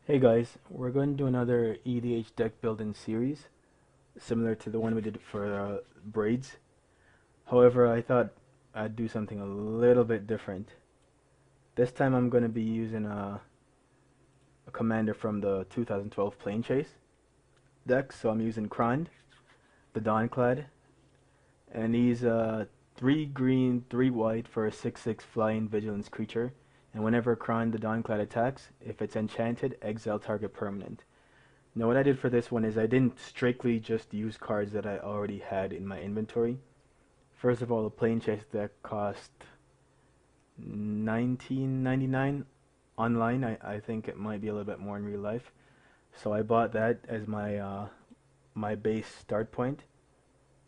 Hey guys, we're going to do another EDH deck building series, similar to the one we did for braids. However, I thought I'd do something a little bit different. This time I'm going to be using a commander from the 2012 Planechase deck, so I'm using Krond the Dawn-Clad, and he's 3 green, 3 white for a 6/6 flying vigilance creature, and whenever Krond the Dawn-Clad attacks, if it's enchanted, exile target permanent. Now what I did for this one is I didn't strictly just use cards that I already had in my inventory. First of all, the Planechase deck cost 19.99 online. I think it might be a little bit more in real life. So I bought that as my base start point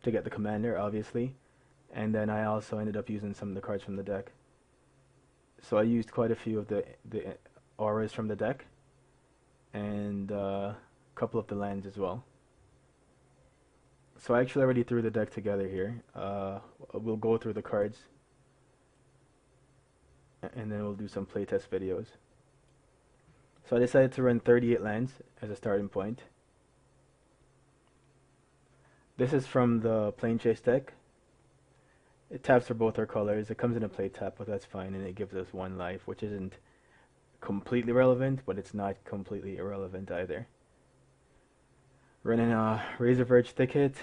to get the commander, obviously. And then I also ended up using some of the cards from the deck. So I used quite a few of the auras from the deck, and a couple of the lands as well. So I actually already threw the deck together here. We'll go through the cards, and then we'll do some playtest videos. So I decided to run 38 lands as a starting point. This is from the Planechase deck. It taps for both our colors. It comes in a play tap, but that's fine, and it gives us 1 life, which isn't completely relevant, but it's not completely irrelevant either. Running a Razor Verge Thicket.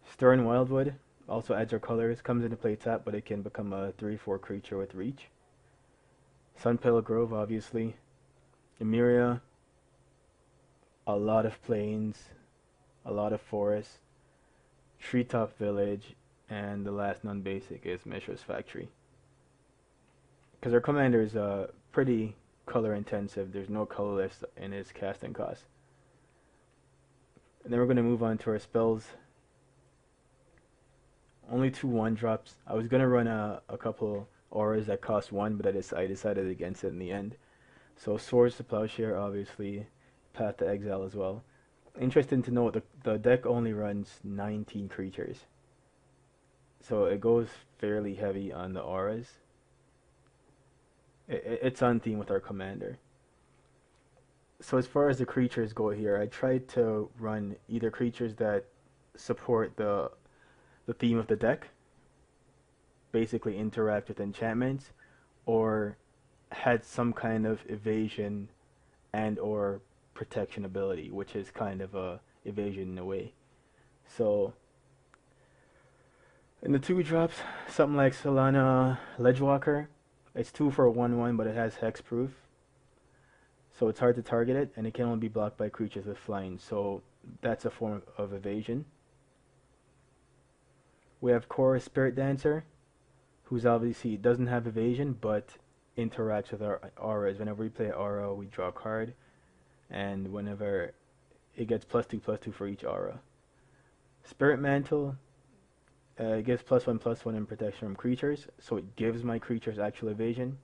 Stern Wildwood also adds our colors. Comes into play tap, but it can become a 3/4 creature with reach. Sunpale Grove, obviously. Emeria. A lot of plains. A lot of forests. Treetop Village. And the last non-basic is Mishra's Factory. Because our commander is pretty color intensive. There's no colorless in his casting cost. And then we're going to move on to our spells. Only 2 1-drops. I was going to run a couple auras that cost 1, but I decided against it in the end. So Swords to Plowshare, obviously. Path to Exile as well. Interesting to note, the deck only runs 19 creatures. So it goes fairly heavy on the auras. It's on theme with our commander. So as far as the creatures go here, I tried to run either creatures that support the theme of the deck, basically interact with enchantments, or had some kind of evasion and or protection ability, which is kind of a evasion in a way. So in the 2-drops, something like Solana Ledgewalker. It's 2 for a 1/1, but it has hexproof. So it's hard to target it, and it can only be blocked by creatures with flying. So that's a form of evasion. We have Chorus Spirit Dancer, who's obviously doesn't have evasion, but interacts with our auras. Whenever we play aura, we draw a card, and whenever it gets +2/+2 for each aura. Spirit Mantle. It gives +1/+1 in protection from creatures, so it gives my creatures actual evasion.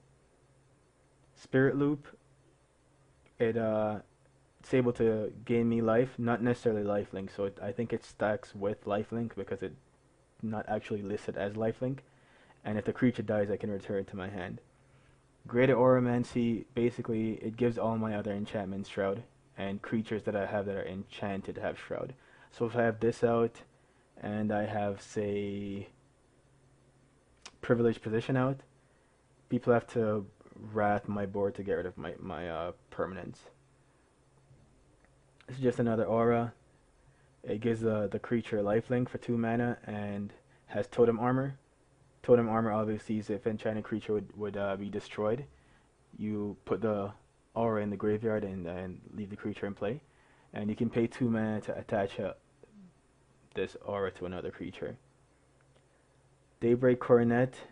Spirit Loop, it's able to gain me life, not necessarily lifelink, so I think it stacks with lifelink because it's not actually listed as lifelink, and if the creature dies I can return it to my hand. Greater Auramancy, basically it gives all my other enchantments Shroud, and creatures that I have that are enchanted have Shroud. So if I have this out, and I have, say, Privileged Position out, people have to wrath my board to get rid of my permanents. This is just another aura. It gives the creature lifelink for 2 mana and has Totem Armor. Totem Armor obviously is if enchanted creature would be destroyed. You put the aura in the graveyard and leave the creature in play. And you can pay 2 mana to attach this aura to another creature. Daybreak Coronet.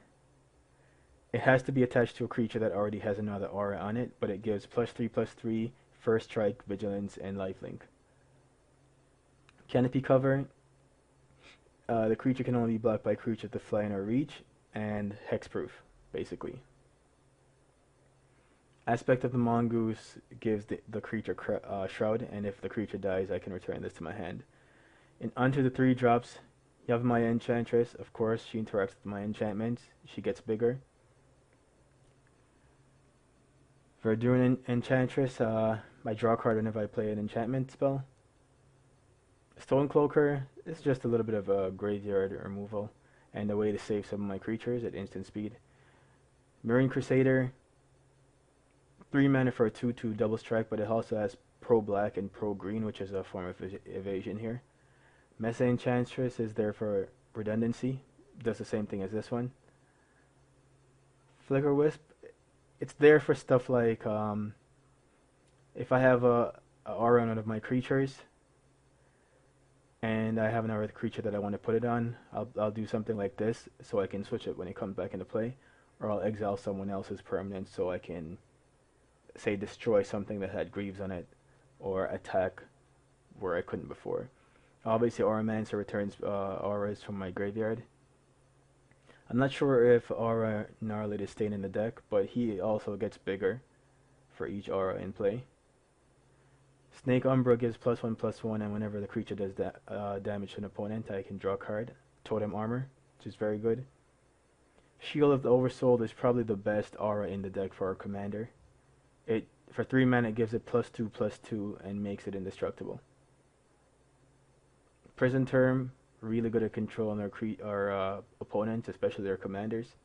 It has to be attached to a creature that already has another aura on it, but it gives +3/+3, first strike, vigilance, and lifelink. Canopy Cover. The creature can only be blocked by creatures with flying or reach, and hexproof, basically. Aspect of the Mongoose gives the creature Shroud, and if the creature dies, I can return this to my hand. And onto the 3-drops, you have my Enchantress. Of course, she interacts with my enchantments. She gets bigger. For doing an Enchantress, I draw a card whenever I play an enchantment spell. Stonecloaker is just a little bit of a graveyard removal and a way to save some of my creatures at instant speed. Marine Crusader, 3 mana for a 2/2 double strike, but it also has pro black and pro green, which is a form of evasion here. Mesa Enchantress is there for redundancy, does the same thing as this one. Flicker Wisp, it's there for stuff like if I have a aura on one of my creatures and I have another creature that I want to put it on, I'll do something like this so I can switch it when it comes back into play, or I'll exile someone else's permanent so I can, say, destroy something that had Greaves on it, or attack where I couldn't before. Obviously, Auramancer returns auras from my graveyard. I'm not sure if Aura Gnarlid is staying in the deck, but he also gets bigger for each aura in play. Snake Umbra gives +1/+1, and whenever the creature does damage to an opponent, I can draw a card. Totem Armor, which is very good. Shield of the Oversoul is probably the best aura in the deck for our commander. It, for 3 mana, it gives it +2/+2 and makes it indestructible. Prison Term, really good at controlling our opponents, especially their commanders.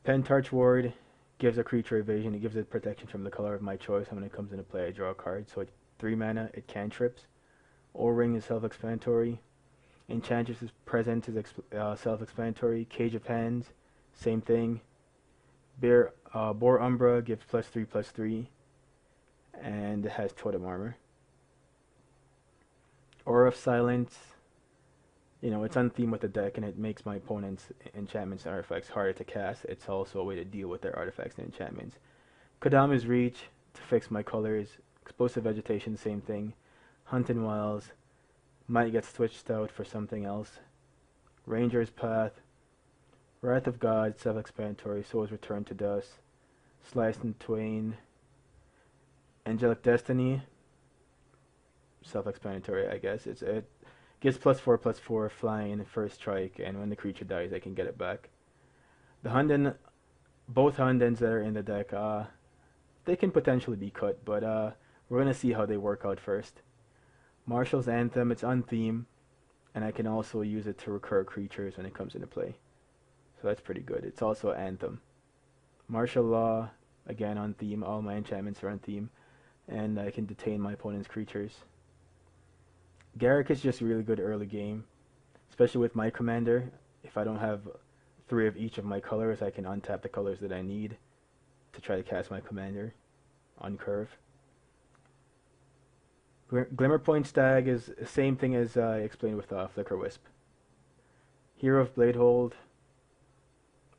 Pentarch Ward gives a creature evasion. It gives it protection from the color of my choice, and when it comes into play I draw a card. So it's 3 mana, it cantrips. O-Ring is self-explanatory. Enchantress's Presence is self-explanatory. Cage of Hands, same thing. Boar Umbra gives +3/+3 and it has Totem Armor. Aura of Silence, it's on theme with the deck and it makes my opponent's enchantments and artifacts harder to cast. It's also a way to deal with their artifacts and enchantments. Kodama's Reach to fix my colors. Explosive Vegetation, same thing. Hunting Wilds might get switched out for something else. Ranger's Path, Wrath of God, self-explanatory. So is Return to Dust. Sliced in Twain, Angelic Destiny, self-explanatory, I guess. It gives +4/+4 flying in the first strike, and when the creature dies, I can get it back. The Hunden, both Hundens that are in the deck, they can potentially be cut, but we're gonna see how they work out first. Martial's Anthem, it's on theme, and I can also use it to recur creatures when it comes into play. So that's pretty good. It's also Anthem. Martial Law, again on theme. All my enchantments are on theme, and I can detain my opponent's creatures. Garruk is just really good early game, especially with my commander. If I don't have 3 of each of my colors, I can untap the colors that I need to try to cast my commander on curve. Glimmerpoint Stag is the same thing as I explained with Flicker Wisp. Hero of Bladehold,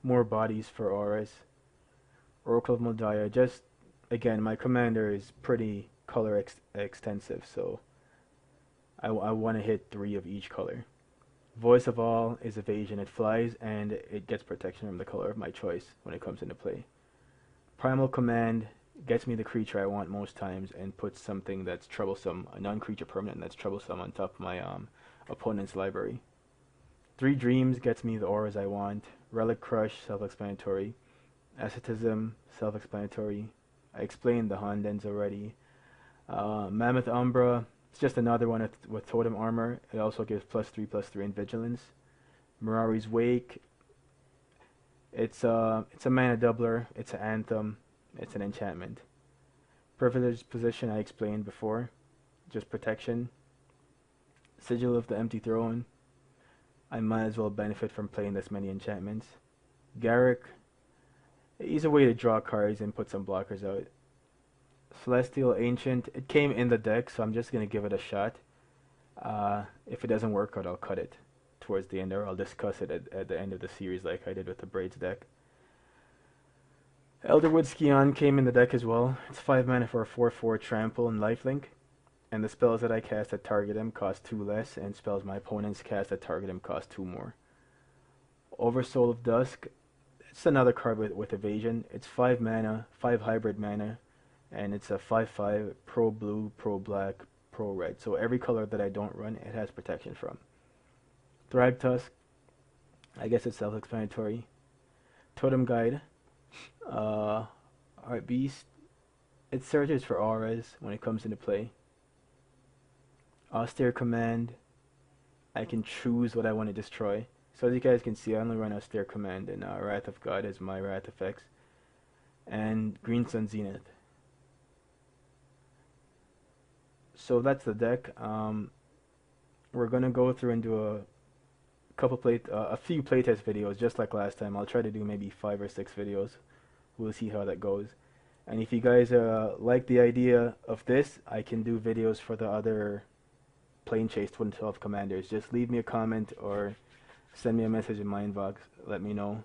more bodies for auras. Oracle of Moldiah, just, again, my commander is pretty color extensive, so I want to hit 3 of each color. Voice of All is evasion. It flies and it gets protection from the color of my choice when it comes into play. Primal Command gets me the creature I want most times and puts something that's troublesome, a non-creature permanent that's troublesome, on top of my opponent's library. 3 Dreams gets me the auras I want. Relic Crush, self-explanatory. Asceticism, self-explanatory. I explained the Hondens already. Mammoth Umbra, it's just another one with Totem Armor. It also gives +3/+3 in Vigilance. Mirari's Wake, it's a mana doubler. It's an Anthem. It's an enchantment. Privileged Position, I explained before, just protection. Sigil of the Empty Throne, I might as well benefit from playing this many enchantments. Garruk, he's a way to draw cards and put some blockers out. Celestial Ancient, it came in the deck, so I'm just going to give it a shot. If it doesn't work out, I'll cut it towards the end, or I'll discuss it at the end of the series like I did with the Braids deck. Elderwood Scion came in the deck as well. It's 5 mana for a 4/4 trample and lifelink, and the spells that I cast that target him cost 2 less, and spells my opponents cast that target him cost 2 more. Oversoul of Dusk, it's another card with evasion. It's 5 mana, 5 hybrid mana, and it's a 5/5 pro blue, pro black, pro red. So every color that I don't run, it has protection from. Thragtusk, I guess it's self-explanatory. Totem Guide, Alright, Beast. It searches for auras when it comes into play. Austere Command. I can choose what I want to destroy. So as you guys can see, I only run Austere Command and Wrath of God as my Wrath effects. And Green Sun Zenith. So that's the deck. We're gonna go through and do a few playtest videos just like last time. I'll try to do maybe 5 or 6 videos. We'll see how that goes. And if you guys like the idea of this, I can do videos for the other planchase 2012 commanders. Just leave me a comment or send me a message in my inbox. Let me know,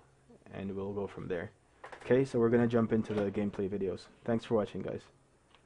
and we'll go from there. Okay, so we're gonna jump into the gameplay videos. Thanks for watching, guys.